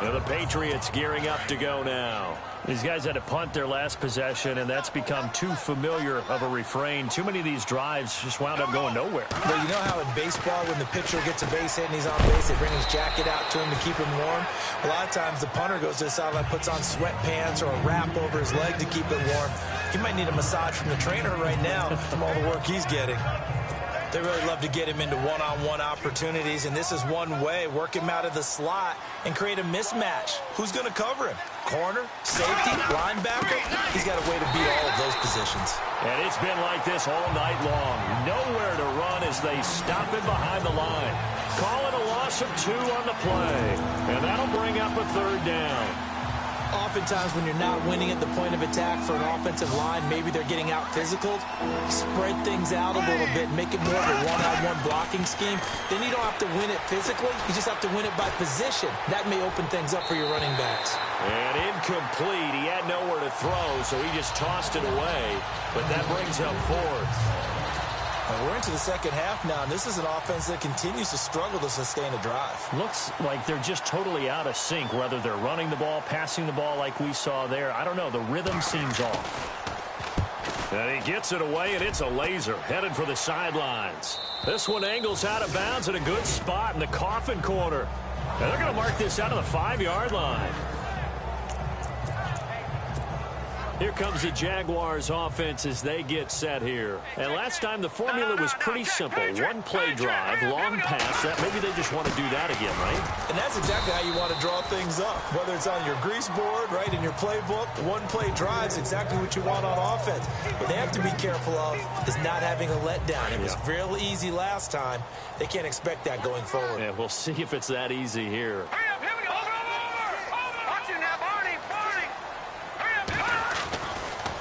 And the Patriots gearing up to go now. These guys had to punt their last possession, and that's become too familiar of a refrain. Too many of these drives just wound up going nowhere. Well, you know how in baseball, when the pitcher gets a base hit and he's on base, they bring his jacket out to him to keep him warm? A lot of times the punter goes to the sideline, puts on sweatpants or a wrap over his leg to keep it warm. He might need a massage from the trainer right now from all the work he's getting. They really love to get him into one-on-one opportunities, and this is one way. Work him out of the slot and create a mismatch. Who's going to cover him? Corner, safety, linebacker? He's got a way to beat all of those positions. And it's been like this all night long. Nowhere to run as they stop him behind the line. Call it a loss of 2 on the play, and that'll bring up a 3rd down. Oftentimes when you're not winning at the point of attack for an offensive line, maybe they're getting out physical, spread things out a little bit, make it more of a one-on-one blocking scheme. Then you don't have to win it physically. You just have to win it by position. That may open things up for your running backs. And incomplete. He had nowhere to throw, so he just tossed it away. But that brings up 4th. We're into the second half now, and this is an offense that continues to struggle to sustain a drive. Looks like they're just totally out of sync, whether they're running the ball, passing the ball like we saw there. I don't know. The rhythm seems off. And he gets it away, and it's a laser headed for the sidelines. This one angles out of bounds at a good spot in the coffin corner. And they're going to mark this out of the 5-yard line. Here comes the Jaguars offense as they get set here. And last time the formula was pretty simple. One-play drive, long pass. That maybe they just want to do that again, right? And that's exactly how you want to draw things up. Whether it's on your grease board, right, in your playbook, one-play drive is exactly what you want on offense. What they have to be careful of is not having a letdown. It was real easy last time. They can't expect that going forward. Yeah, we'll see if it's that easy here. Hurry up, here we go. Over. Watch it now, Barney. Hurry up.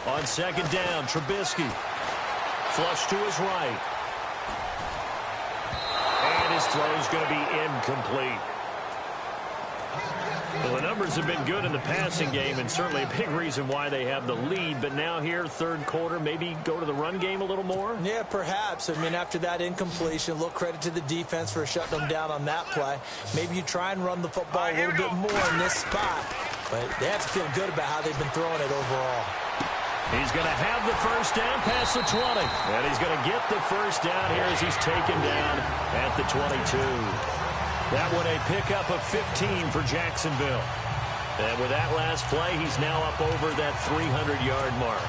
On 2nd down, Trubisky. Flush to his right. And his throw is going to be incomplete. Well, the numbers have been good in the passing game, and certainly a big reason why they have the lead. But now here, 3rd quarter, maybe go to the run game a little more? Yeah, perhaps. I mean, after that incompletion, a little credit to the defense for shutting them down on that play. Maybe you try and run the football a little bit more in this spot. But they have to feel good about how they've been throwing it overall. He's going to have the 1st down past the 20. And he's going to get the 1st down here as he's taken down at the 22. That one a pickup of 15 for Jacksonville. And with that last play, he's now up over that 300-yard mark.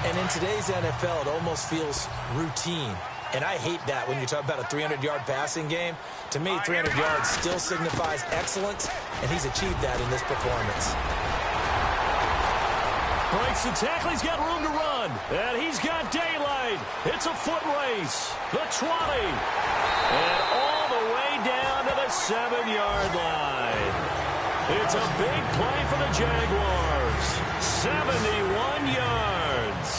And in today's NFL, it almost feels routine. And I hate that when you talk about a 300-yard passing game. To me, 300 yards still signifies excellence, and he's achieved that in this performance. Breaks the tackle. He's got room to run. And he's got daylight. It's a foot race. The 20. And all the way down to the 7-yard line. It's a big play for the Jaguars. 71 yards.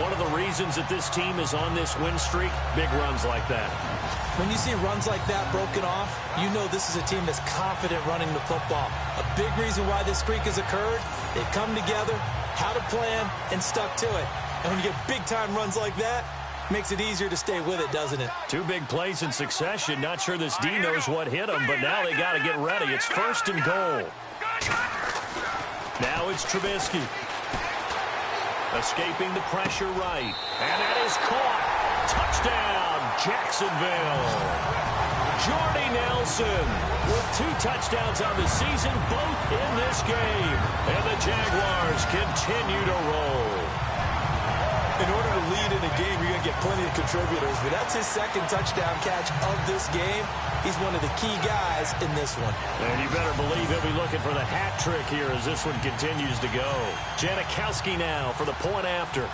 One of the reasons that this team is on this win streak, big runs like that. When you see runs like that broken off, you know this is a team that's confident running the football. A big reason why this streak has occurred, they've come together, had a plan, and stuck to it. And when you get big-time runs like that, it makes it easier to stay with it, doesn't it? 2 big plays in succession. Not sure this D knows what hit him, but now they got to get ready. It's 1st and goal. Now it's Trubisky. Escaping the pressure right. And that is caught. Touchdown, Jacksonville. Jordy Nelson with 2 touchdowns on the season, both in this game. And the Jaguars continue to roll. In order to lead in a game, you're going to get plenty of contributors, but that's his 2nd touchdown catch of this game. He's one of the key guys in this one. And you better believe he'll be looking for the hat trick here as this one continues to go. Janikowski now for the point after.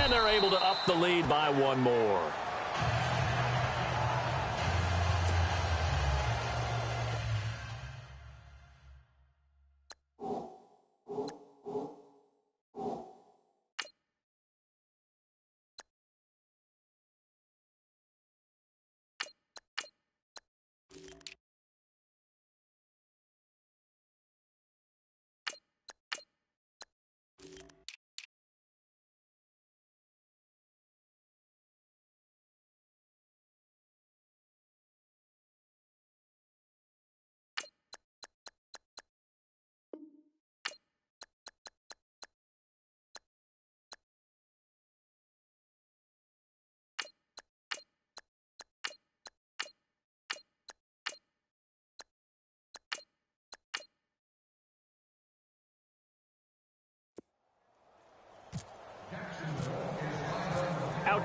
And they're able to up the lead by 1 more.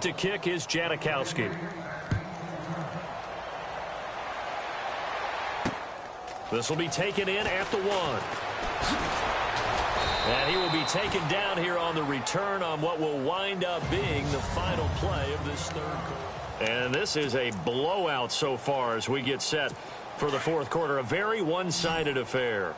Set to kick is Janikowski. This will be taken in at the 1. And he will be taken down here on the return on what will wind up being the final play of this third quarter. And this is a blowout so far as we get set for the fourth quarter. A very one-sided affair.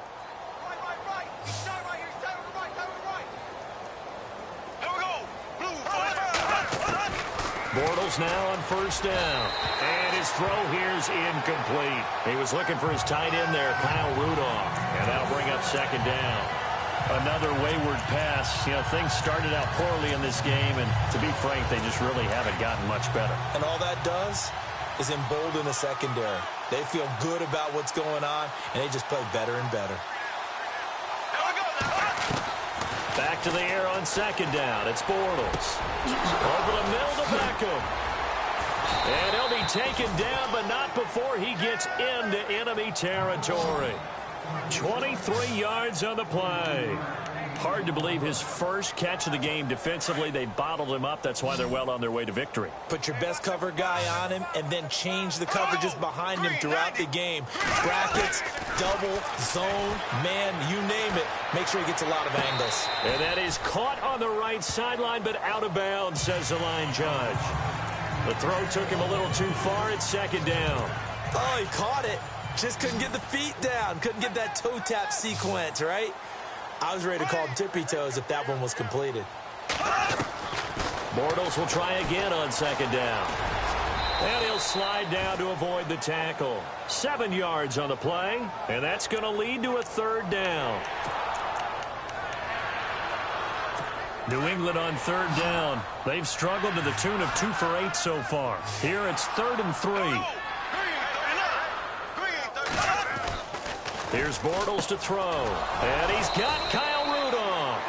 Bortles now on first down. And his throw here is incomplete. He was looking for his tight end there, Kyle Rudolph. And that'll bring up second down. Another wayward pass. You know, things started out poorly in this game, and to be frank, they just really haven't gotten much better. And all that does is embolden the secondary. They feel good about what's going on, and they just play better and better. Back to the air on second down. It's Bortles. Over the middle to Beckham. And he'll be taken down, but not before he gets into enemy territory. 23 yards on the play. Hard to believe his first catch of the game defensively. They bottled him up. That's why they're well on their way to victory. Put your best cover guy on him and then change the coverages behind him throughout the game. Brackets, double, zone, man, you name it. Make sure he gets a lot of angles. And that is caught on the right sideline, but out of bounds, says the line judge. The throw took him a little too far. It's second down. Oh, he caught it. Just couldn't get the feet down. Couldn't get that toe tap sequence, right? I was ready to call him tippy toes if that one was completed. Bortles will try again on second down. And he'll slide down to avoid the tackle. 7 yards on the play, and that's going to lead to a third down. New England on third down. They've struggled to the tune of 2 for 8 so far. Here it's 3rd and 3. Here's Bortles to throw. And he's got Kyle Rudolph.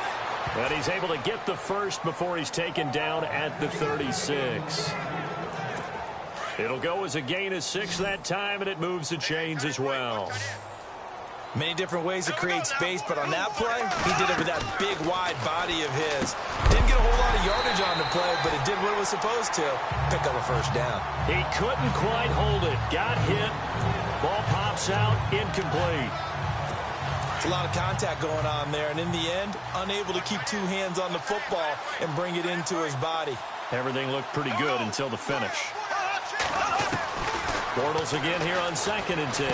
And he's able to get the first before he's taken down at the 36. It'll go as a gain of 6 that time, and it moves the chains as well. Many different ways to create space, but on that play, he did it with that big, wide body of his. Didn't get a whole lot of yardage on the play, but it did what it was supposed to. Pick up a first down. He couldn't quite hold it. Got hit. Ball pops out, incomplete. It's a lot of contact going on there, and in the end, unable to keep 2 hands on the football and bring it into his body. Everything looked pretty good until the finish. Bortles again here on 2nd and 10.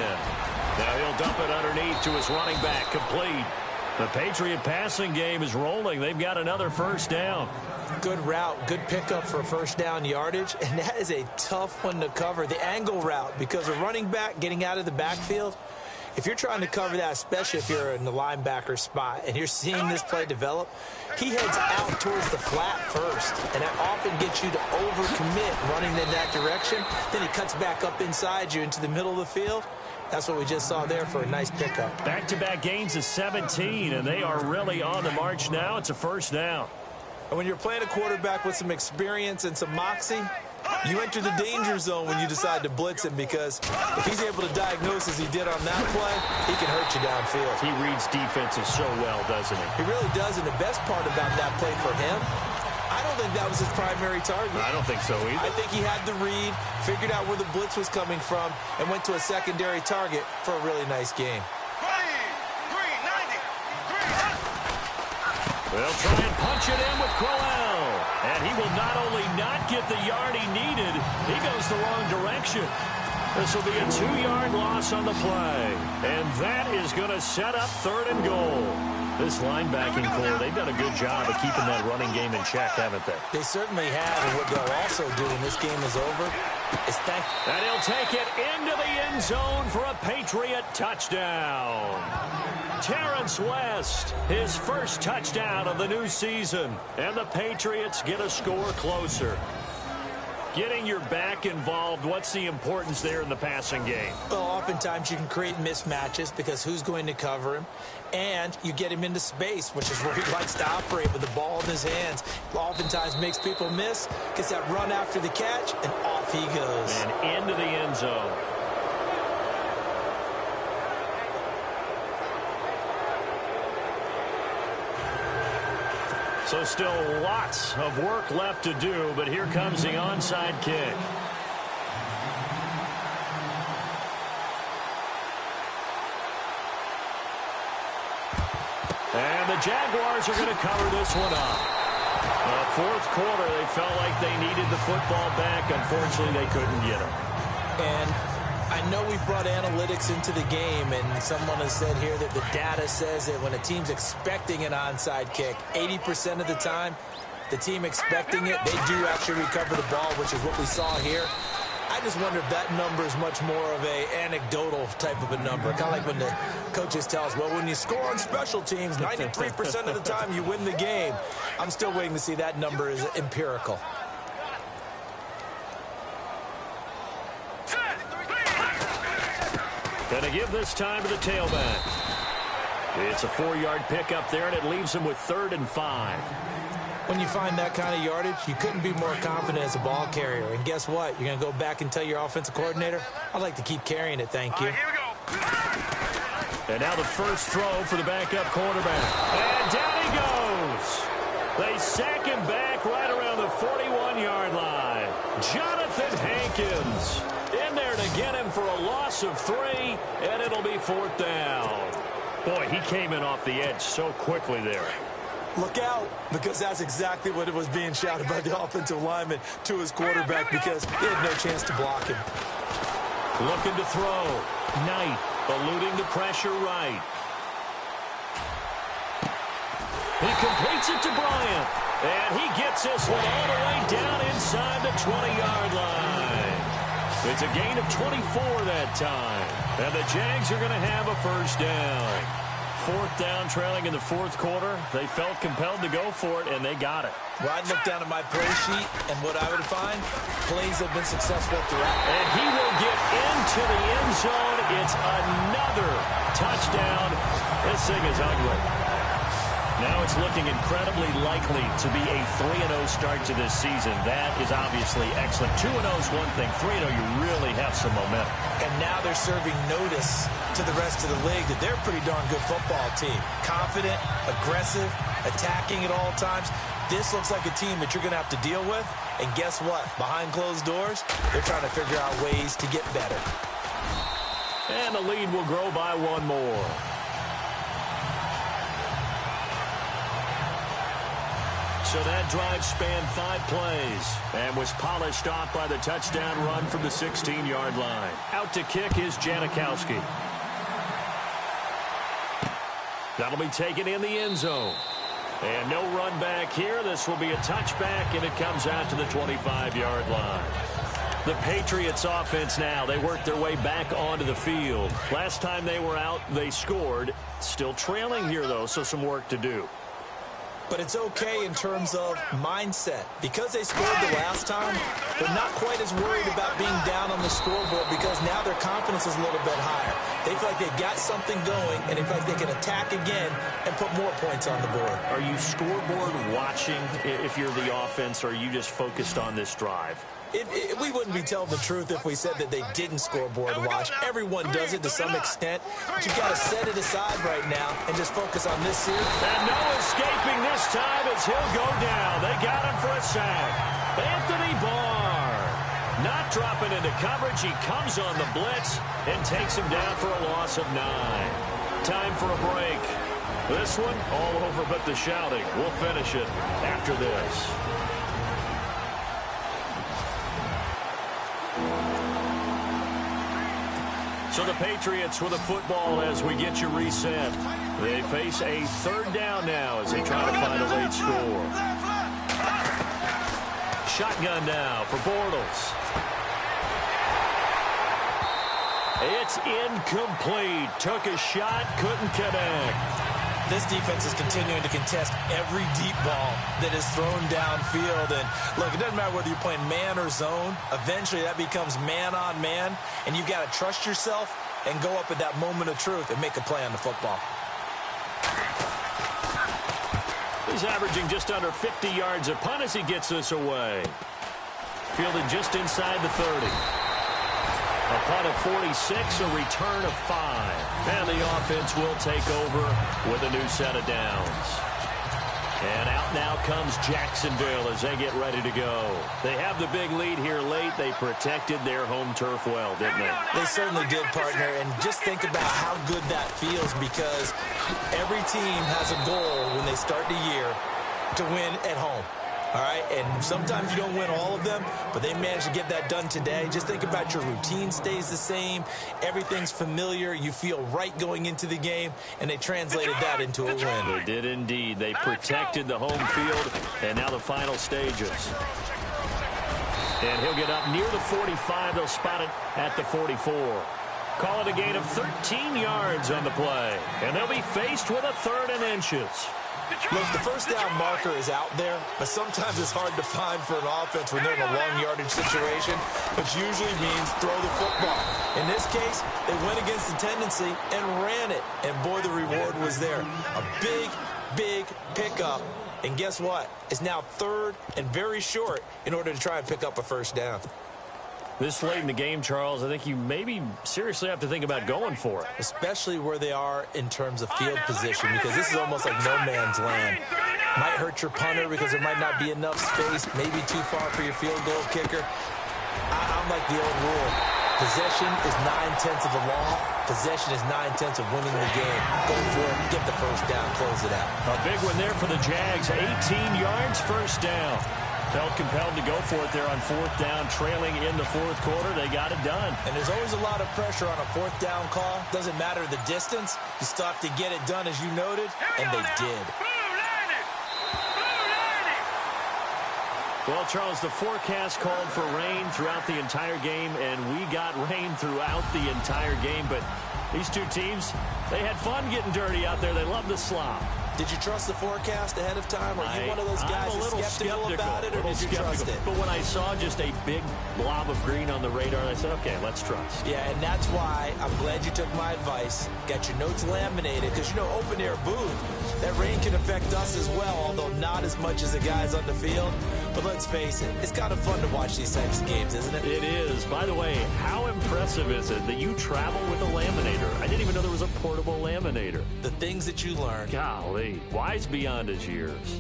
Now he'll dump it underneath to his running back, complete. The Patriot passing game is rolling. They've got another first down. Good route, good pickup for first down yardage, and that is a tough one to cover. The angle route, because a running back getting out of the backfield, if you're trying to cover that, especially if you're in the linebacker spot and you're seeing this play develop, he heads out towards the flat first, and that often gets you to overcommit running in that direction. Then he cuts back up inside you into the middle of the field. That's what we just saw there for a nice pickup. Back-to-back gains of 17, and they are really on the march now. It's a first down. And when you're playing a quarterback with some experience and some moxie, you enter the danger zone when you decide to blitz him, because if he's able to diagnose as he did on that play, he can hurt you downfield. He reads defenses so well, doesn't he? He really does, and the best part about that play for him, I don't think that was his primary target. I don't think so either. I think he had the read, figured out where the blitz was coming from, and went to a secondary target for a really nice game. They'll try and punch it in with Crowell. And he will not only not get the yard he needed, he goes the wrong direction. This will be a 2-yard loss on the play. And that is going to set up 3rd and goal. This linebacking core, they've done a good job of keeping that running game in check, haven't they? They certainly have, and what they'll also do when this game is over is thank... And he'll take it into the end zone for a Patriot touchdown. Terrence West, his first touchdown of the new season. And the Patriots get a score closer. Getting your back involved, what's the importance there in the passing game? Well, oftentimes you can create mismatches because who's going to cover him? And you get him into space, which is where he likes to operate with the ball in his hands. Oftentimes makes people miss, gets that run after the catch, and off he goes. And into the end zone. So still lots of work left to do, but here comes the onside kick. And the Jaguars are going to cover this one up. Fourth quarter, they felt like they needed the football back. Unfortunately, they couldn't get it. And I know we brought analytics into the game, and someone has said here that the data says that when a team's expecting an onside kick, 80% of the time, the team expecting it, they do actually recover the ball, which is what we saw here. I just wonder if that number is much more of a anecdotal type of a number. Kind of like when the coaches tell us, well, when you score on special teams, 93% of the time you win the game. I'm still waiting to see that number is empirical. Going to give this time to the tailback. It's a 4-yard pickup there, and it leaves him with 3rd and 5. When you find that kind of yardage, you couldn't be more confident as a ball carrier. And guess what? You're going to go back and tell your offensive coordinator, I'd like to keep carrying it, thank you. Here we go. And now the first throw for the backup quarterback. And down he goes. They sack him back right around the 41-yard line. Jonathan Hankins in there to get him for a loss of 3, and it'll be 4th down. Boy, he came in off the edge so quickly there. Look out, because that's exactly what it was being shouted by the offensive lineman to his quarterback, because he had no chance to block him. Looking to throw. Knight eluding the pressure right. He completes it to Bryant, and he gets this one all the way down inside the 20-yard line. It's a gain of 24 that time, and the Jags are going to have a first down. 4th down, trailing in the 4th quarter. They felt compelled to go for it, and they got it. Well, I'd look down at my play sheet, and what I would find, plays have been successful throughout. And he will get into the end zone. It's another touchdown. This thing is ugly. Now it's looking incredibly likely to be a 3-0 start to this season. That is obviously excellent. 2-0 is one thing. 3-0, you really have some momentum. And now they're serving notice to the rest of the league that they're a pretty darn good football team. Confident, aggressive, attacking at all times. This looks like a team that you're going to have to deal with. And guess what? Behind closed doors, they're trying to figure out ways to get better. And the lead will grow by 1 more. So that drive spanned 5 plays and was polished off by the touchdown run from the 16-yard line. Out to kick is Janikowski. That'll be taken in the end zone. And no run back here. This will be a touchback, and it comes out to the 25-yard line. The Patriots offense now, they worked their way back onto the field. Last time they were out, they scored. Still trailing here, though, so some work to do. But it's okay in terms of mindset. Because they scored the last time, they're not quite as worried about being down on the scoreboard because now their confidence is a little bit higher. They feel like they've got something going, and they feel like they can attack again and put more points on the board. Are you scoreboard watching if you're the offense, or are you just focused on this drive? We wouldn't be telling the truth if we said that they didn't scoreboard watch. Everyone does it to some extent, but you've got to set it aside right now and just focus on this here. And no escaping this time as he'll go down. They got him for a sack. Anthony Barr not dropping into coverage. He comes on the blitz and takes him down for a loss of 9. Time for a break. This one all over but the shouting. We'll finish it after this. So the Patriots with a football as we get you reset. They face a 3rd down now as they try to find a late score. Shotgun now for Bortles. It's incomplete. Took a shot, couldn't connect. This defense is continuing to contest every deep ball that is thrown downfield. And, look, it doesn't matter whether you're playing man or zone. Eventually, that becomes man on man. And you've got to trust yourself and go up at that moment of truth and make a play on the football. He's averaging just under 50 yards a punt as he gets this away. Fielded just inside the 30. A punt of 46, a return of 5. And the offense will take over with a new set of downs. And out Now comes Jacksonville as they get ready to go. They have the big lead here late. They protected their home turf well, didn't they? They certainly did, partner. And just think about how good that feels, because every team has a goal when they start the year to win at home. All right, and sometimes you don't win all of them, but they managed to get that done today. Just think about your routine stays the same. Everything's familiar. You feel right going into the game, and they translated that into a win. They did indeed. They protected the home field, and now the final stages. And he'll get up near the 45. They'll spot it at the 44. Call it a gain of 13 yards on the play, and they'll be faced with a 3rd and inches. Look, the first down marker is out there, but sometimes it's hard to find for an offense when they're in a long yardage situation, which usually means throw the football. In this case, they went against the tendency and ran it, and boy, the reward was there. A big, big pickup, and guess what? It's now 3rd and very short in order to try and pick up a first down. This late in the game, Charles, I think you maybe seriously have to think about going for it. Especially where they are in terms of field position, because this is almost like no man's land. Might hurt your punter because there might not be enough space, maybe too far for your field goal kicker. I'm like the old rule. Possession is 9/10 of the law. Possession is 9/10 of winning the game. Go for it, get the first down, close it out. A big one there for the Jags. 18 yards, first down. Felt compelled to go for it there on 4th down, trailing in the 4th quarter. They got it done. And there's always a lot of pressure on a 4th down call. Doesn't matter the distance. You still have to get it done, as you noted, and they did. Well, Charles, the forecast called for rain throughout the entire game, and we got rain throughout the entire game. But these two teams, they had fun getting dirty out there. They love the slop. Did you trust the forecast ahead of time? Are you one of those guys that's skeptical about it, or did you trust it? But when I saw just a big blob of green on the radar, I said, okay, let's trust. Yeah, and that's why I'm glad you took my advice. Got your notes laminated, because, you know, open-air booth, that rain can affect us as well, although not as much as the guys on the field. But let's face it, it's kind of fun to watch these types of games, isn't it? It is. By the way, how impressive is it that you travel with a laminator? I didn't even know there was a portable laminator. The things that you learn. Golly, wise beyond his years.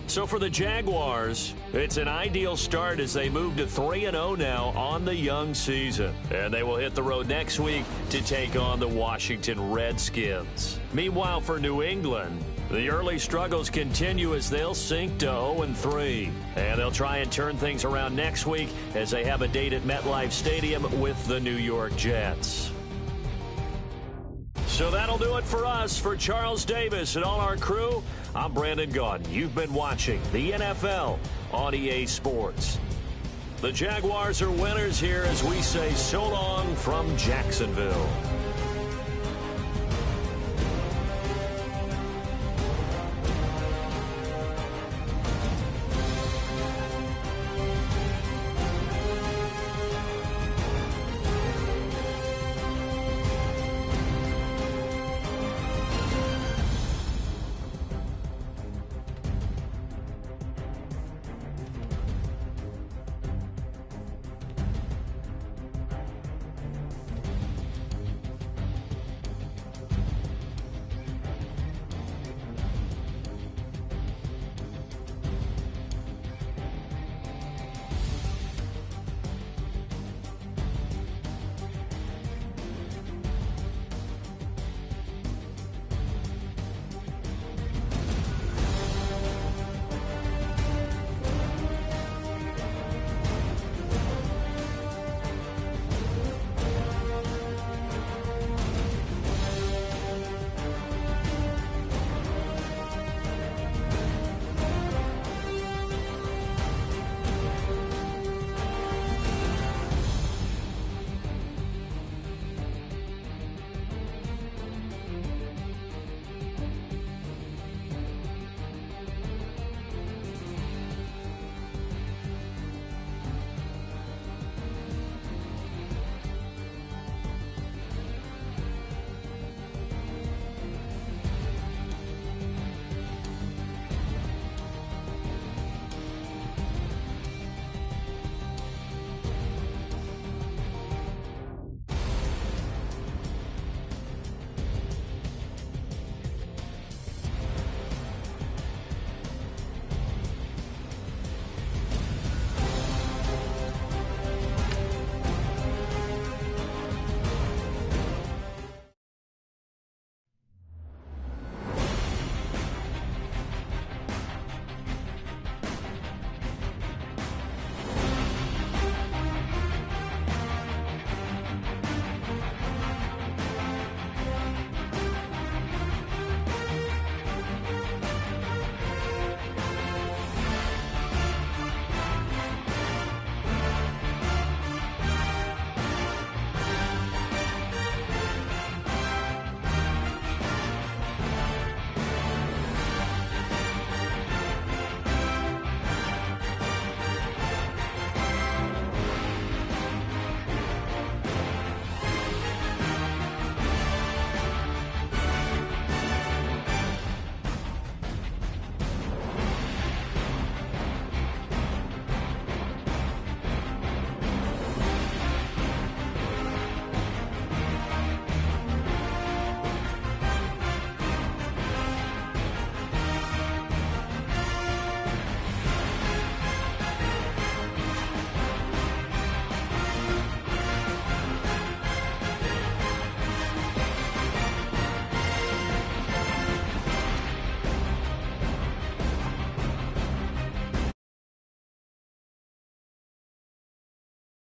So for the Jaguars, it's an ideal start as they move to 3-0 now on the young season. And they will hit the road next week to take on the Washington Redskins. Meanwhile, for New England, the early struggles continue as they'll sink to 0-3. And they'll try and turn things around next week as they have a date at MetLife Stadium with the New York Jets. So that'll do it for us. For Charles Davis and all our crew, I'm Brandon Gaudin. You've been watching the NFL on EA Sports. The Jaguars are winners here as we say so long from Jacksonville.